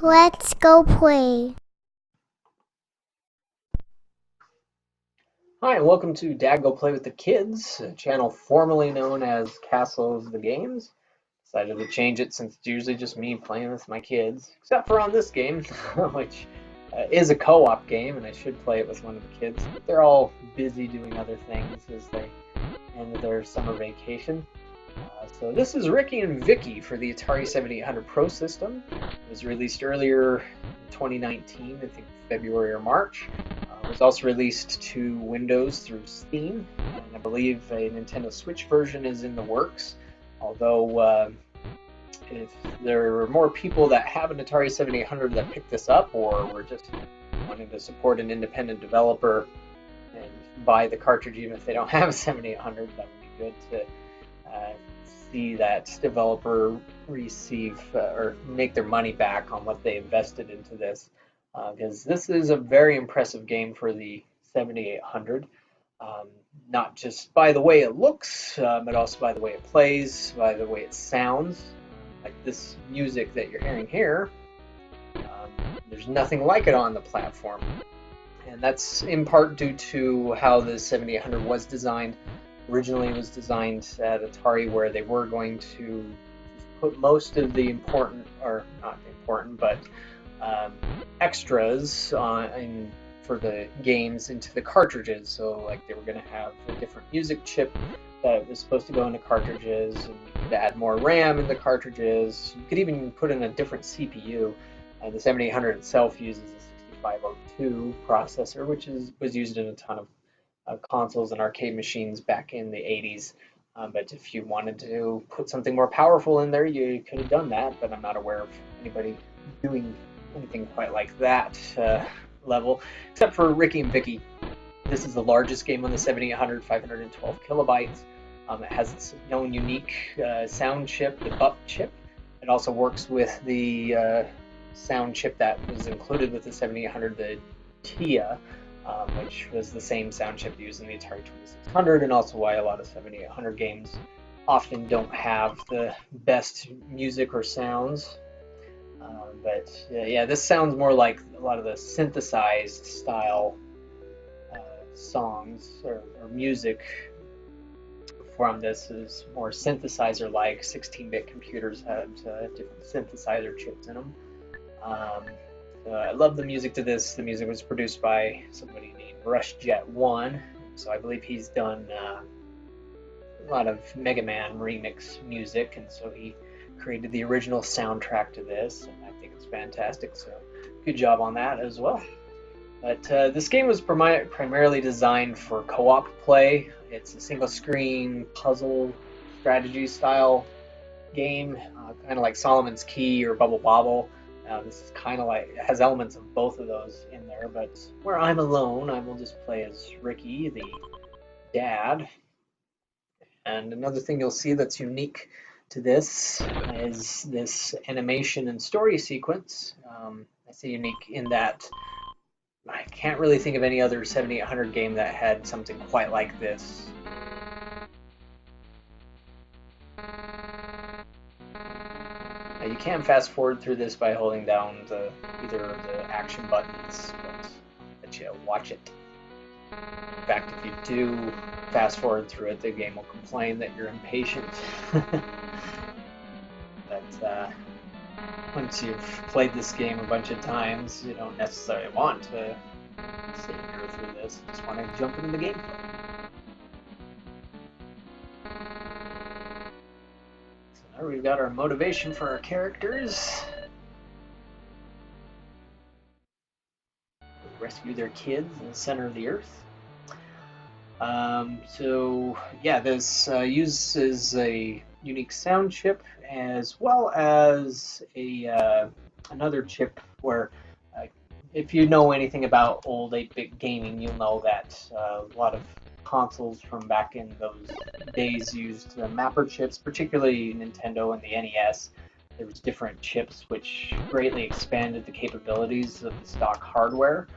Let's go play. Hi, and welcome to Dad Go Play with the Kids, a channel formerly known as Castles the Games. Decided to change it since it's usually just me playing with my kids, except for on this game, which is a co-op game, and I should play it with one of the kids. But they're all busy doing other things as they end their summer vacation. So this is Rikki and Vikki for the Atari 7800 Pro system. It was released earlier in 2019, I think February or March. It was also released to Windows through Steam, and I believe a Nintendo Switch version is in the works. Although if there are more people that have an Atari 7800 that picked this up, or were just wanting to support an independent developer and buy the cartridge even if they don't have a 7800, that would be good to see that developer receive or make their money back on what they invested into this, because this is a very impressive game for the 7800. Not just by the way it looks, but also by the way it plays, by the way it sounds. Like this music that you're hearing here, there's nothing like it on the platform. And that's in part due to how the 7800 was designed. Originally, it was designed at Atari where they were going to put most of the important, or not important, but extras for the games into the cartridges. So like they were going to have a different music chip that was supposed to go into cartridges, and you could add more RAM in the cartridges. You could even put in a different CPU. The 7800 itself uses a 6502 processor, which was used in a ton of consoles and arcade machines back in the 80s. But if you wanted to put something more powerful in there, you could have done that, but I'm not aware of anybody doing anything quite like that level, except for Rikki and Vikki. This is the largest game on the 7800, 512 kilobytes. It has its own unique sound chip, the BUP chip. It also works with the sound chip that was included with the 7800, the TIA, which was the same sound chip used in the Atari 2600, and also why a lot of 7800 games often don't have the best music or sounds. But yeah, this sounds more like a lot of the synthesized style songs or music from this is more synthesizer-like. 16-bit computers had different synthesizer chips in them. I love the music to this. The music was produced by somebody named RushJet1, so I believe he's done a lot of Mega Man remix music, and so he created the original soundtrack to this, and I think it's fantastic, so good job on that as well. But this game was primarily designed for co-op play. It's a single-screen puzzle strategy style game, kind of like Solomon's Key or Bubble Bobble. This is kind of like, it has elements of both of those in there, but where I'm alone, I will just play as Rikki, the dad. And another thing you'll see that's unique to this is this animation and story sequence. I say unique in that I can't really think of any other 7800 game that had something quite like this. You can fast forward through this by holding down either of the action buttons, but let you watch it. In fact, if you do fast forward through it, the game will complain that you're impatient. But once you've played this game a bunch of times, you don't necessarily want to sit here through this. You just want to jump into the gameplay. So now we've got our motivation for our characters. Rescue their kids in the center of the earth. So yeah, this uses a unique sound chip as well as another chip where if you know anything about old 8-bit gaming, you'll know that a lot of consoles from back in those days used mapper chips, particularly Nintendo and the NES. There was different chips which greatly expanded the capabilities of the stock hardware.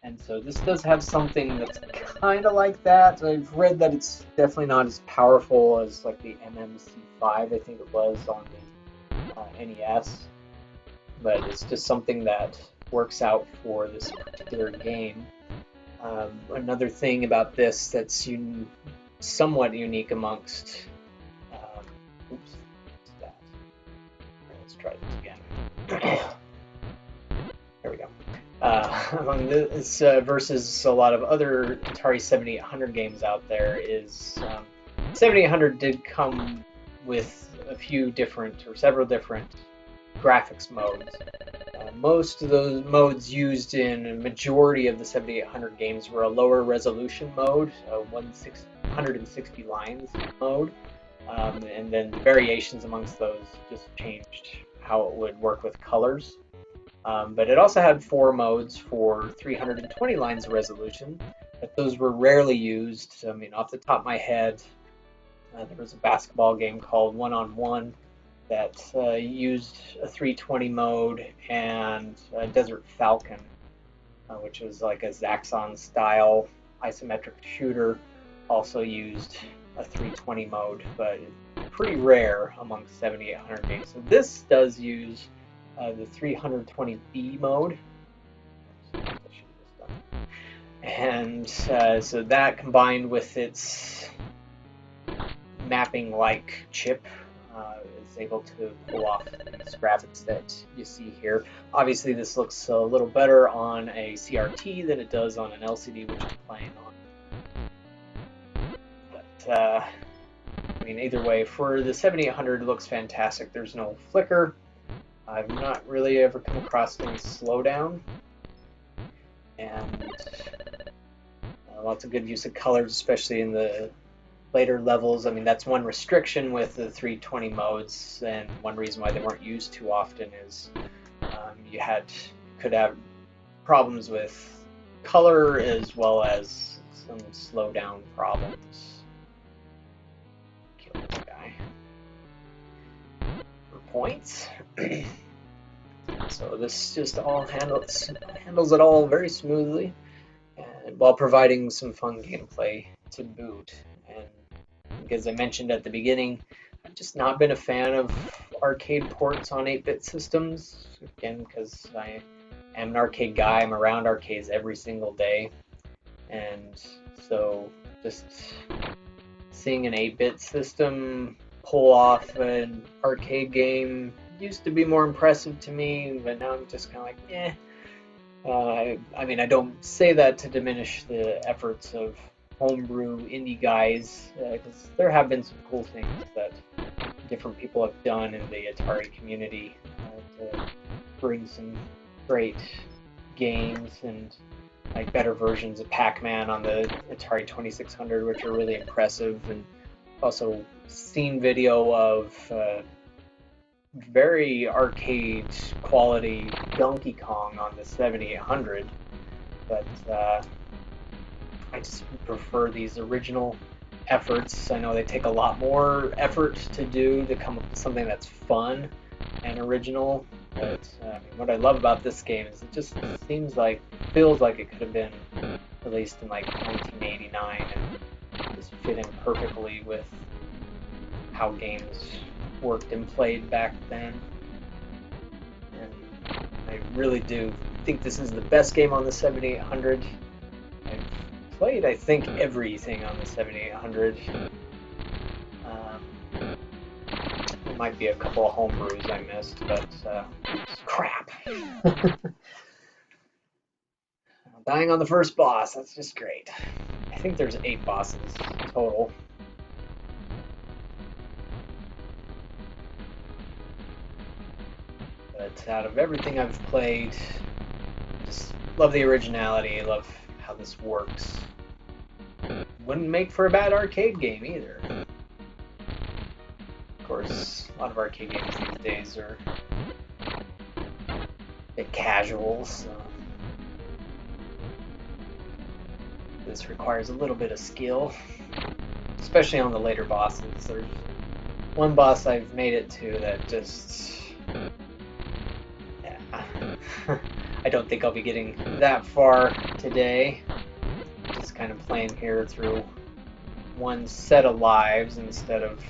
And so this does have something that's kind of like that. I've read that it's definitely not as powerful as like the MMC5, I think it was, on the NES. but it's just something that works out for this particular game. Another thing about this that's somewhat unique amongst, oops, what's that? Let's try this again. There we go. Among this versus a lot of other Atari 7800 games out there is 7800 did come with a few different or several different graphics modes. Most of those modes used in a majority of the 7800 games were a lower resolution mode, a 160 lines mode, and then the variations amongst those just changed how it would work with colors. But it also had 4 modes for 320 lines of resolution, but those were rarely used. I mean, off the top of my head, there was a basketball game called One on One that used a 320 mode, and Desert Falcon, which was like a Zaxxon style isometric shooter, also used a 320 mode, but pretty rare among 7800 games. So this does use the 320B mode, and so that combined with its mapping-like chip is able to pull off these graphics that you see here. Obviously, this looks a little better on a CRT than it does on an LCD, which I'm playing on. But I mean, either way, for the 7800, it looks fantastic. There's no flicker. I've not really ever come across any slowdown, and lots of good use of colors, especially in the later levels. I mean, that's one restriction with the 320 modes, and one reason why they weren't used too often is you could have problems with color as well as some slowdown problems. Kill this guy for points. So this just all handles it all very smoothly, and while providing some fun gameplay to boot. And as I mentioned at the beginning, I've just not been a fan of arcade ports on 8-bit systems, again, because I am an arcade guy. I'm around arcades every single day, and so just seeing an 8-bit system pull off an arcade game used to be more impressive to me, but now I'm just kind of like, eh. I mean, I don't say that to diminish the efforts of homebrew indie guys, because there have been some cool things that different people have done in the Atari community to bring some great games and like better versions of Pac-Man on the Atari 2600, which are really impressive, and also seen video of very arcade quality Donkey Kong on the 7800, but I just prefer these original efforts. I know they take a lot more effort to do to come up with something that's fun and original, but what I love about this game is it just feels like it could have been released in like 1989 and just fit in perfectly with how games worked and played back then. And I really do think this is the best game on the 7800. I've played, I think, everything on the 7800. There might be a couple of homebrews I missed, but crap. Dying on the first boss, that's just great. I think there's 8 bosses total. But out of everything I've played, I just love the originality, I love how this works. Wouldn't make for a bad arcade game either. Of course, a lot of arcade games these days are a bit casual, so this requires a little bit of skill, especially on the later bosses. There's one boss I've made it to that just... I don't think I'll be getting that far today. Just kind of playing here through one set of lives instead of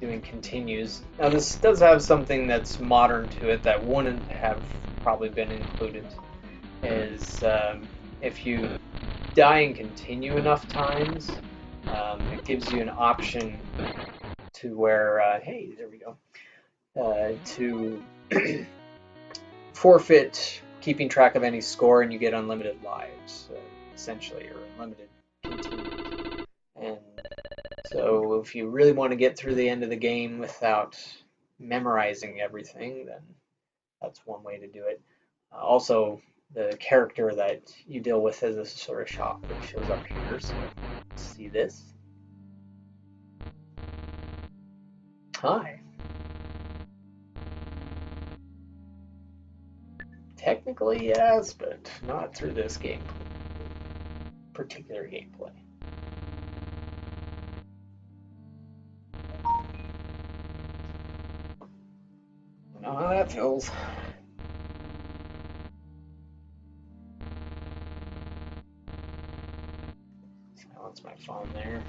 doing continues. Now this does have something that's modern to it that wouldn't have probably been included, is if you die and continue enough times, it gives you an option to where, hey, there we go, to forfeit keeping track of any score, and you get unlimited lives, essentially, or unlimited continues. And so if you really want to get through the end of the game without memorizing everything, then that's one way to do it. Also, the character that you deal with is a sort of shop that shows up here. So let's see this. Hi. Technically, yes, but not through this particular gameplay. I know how that feels. Silence my phone there.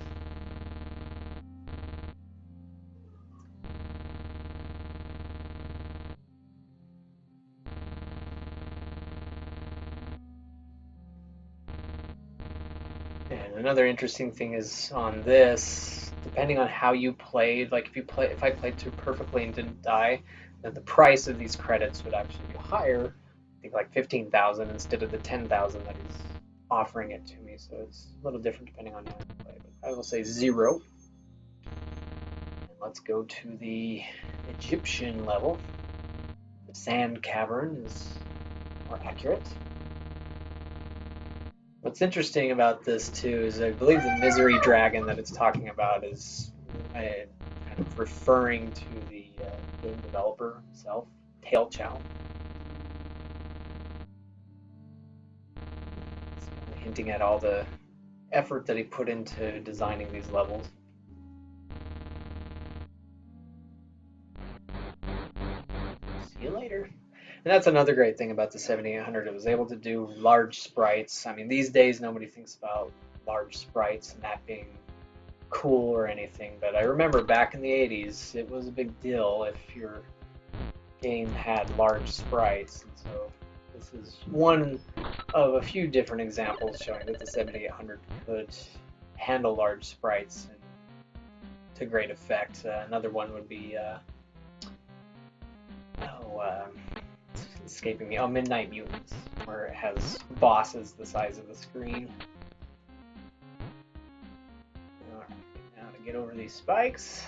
And another interesting thing is on this, depending on how you played, like if I played through perfectly and didn't die, then the price of these credits would actually be higher. I think like 15,000 instead of the 10,000 that he's offering it to me. So it's a little different depending on how you play. But I will say 0. And let's go to the Egyptian level. The sand cavern is more accurate. What's interesting about this too is I believe the misery dragon that it's talking about is kind of referring to the game developer himself, Tail Chow. It's kind of hinting at all the effort that he put into designing these levels. See you later. And that's another great thing about the 7800. It was able to do large sprites. I mean, these days nobody thinks about large sprites and that being cool or anything, but I remember back in the 80s, it was a big deal if your game had large sprites. And so this is one of a few different examples showing that the 7800 could handle large sprites and to great effect. Another one would be it's escaping me. Oh, Midnight Mutants, where it has bosses the size of the screen. Alright, now to get over these spikes.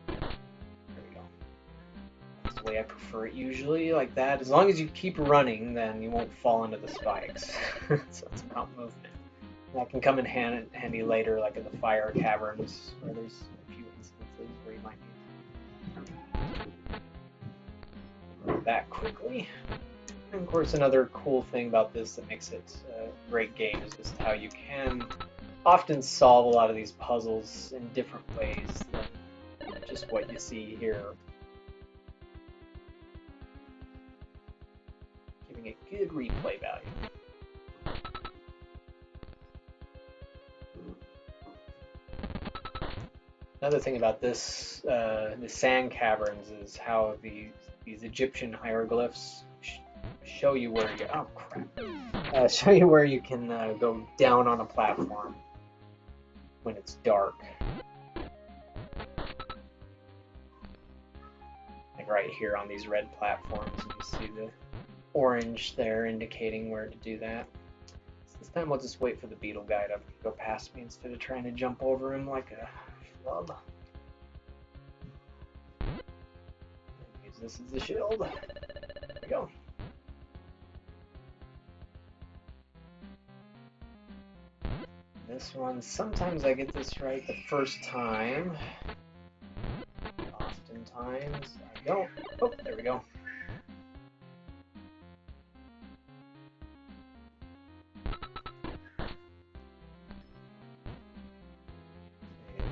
There we go. That's the way I prefer it usually, like that. As long as you keep running, then you won't fall into the spikes. So it's about movement. That can come in handy later, like in the fire caverns, where there's a few instances where you might need that quickly. And of course, another cool thing about this that makes it a great game is just how you can often solve a lot of these puzzles in different ways than just what you see here. Giving it good replay value. Another thing about this, the sand caverns, is how these Egyptian hieroglyphs show you where you show you where you can go down on a platform when it's dark. Like right here on these red platforms, and you see the orange there indicating where to do that. So this time we'll just wait for the beetle guy to go past me instead of trying to jump over him like a flub. Use this as a shield. There we go. This one, sometimes I get this right the first time. Oftentimes I don't. Oh, there we go.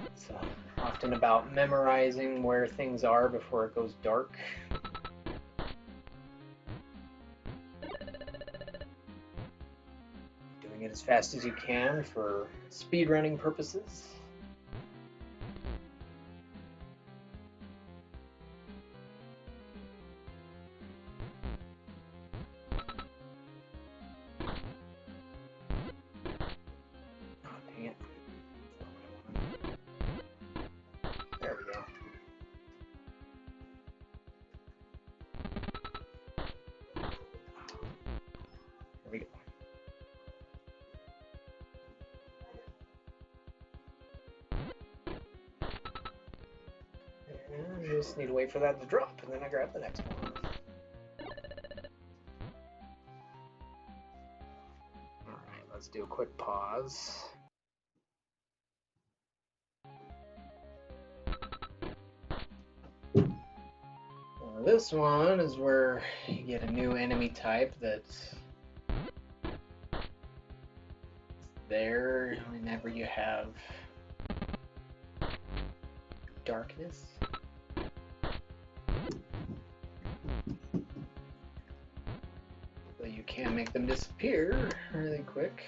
It's often about memorizing where things are before it goes dark. Doing it as fast as you can for speedrunning purposes. just need to wait for that to drop, and then I grab the next one. Alright, let's do a quick pause. This one is where you get a new enemy type that's there whenever you have darkness. So you can make them disappear really quick.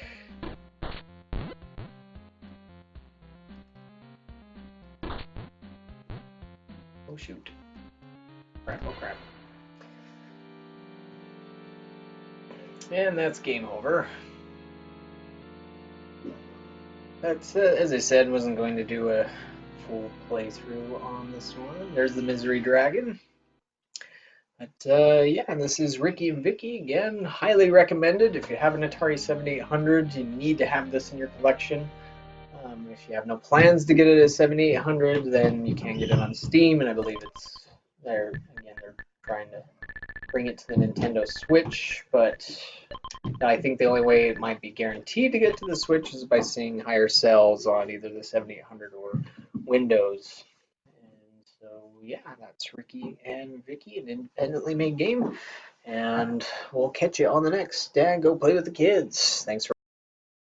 Oh shoot. Crap, oh crap. And that's game over. That's as I said, wasn't going to do a full playthrough on this one. There's the Misery Dragon. But yeah, this is Rikki Vikki again. Highly recommended. If you have an Atari 7800, you need to have this in your collection. If you have no plans to get it at 7800, then you can get it on Steam, and I believe it's there. Again, they're trying to bring it to the Nintendo Switch, but I think the only way it might be guaranteed to get to the Switch is by seeing higher sales on either the 7800 or Windows. And so, yeah, that's Rikki and Vikki, an independently made game. And we'll catch you on the next Dad Go Play with the Kids. Thanks for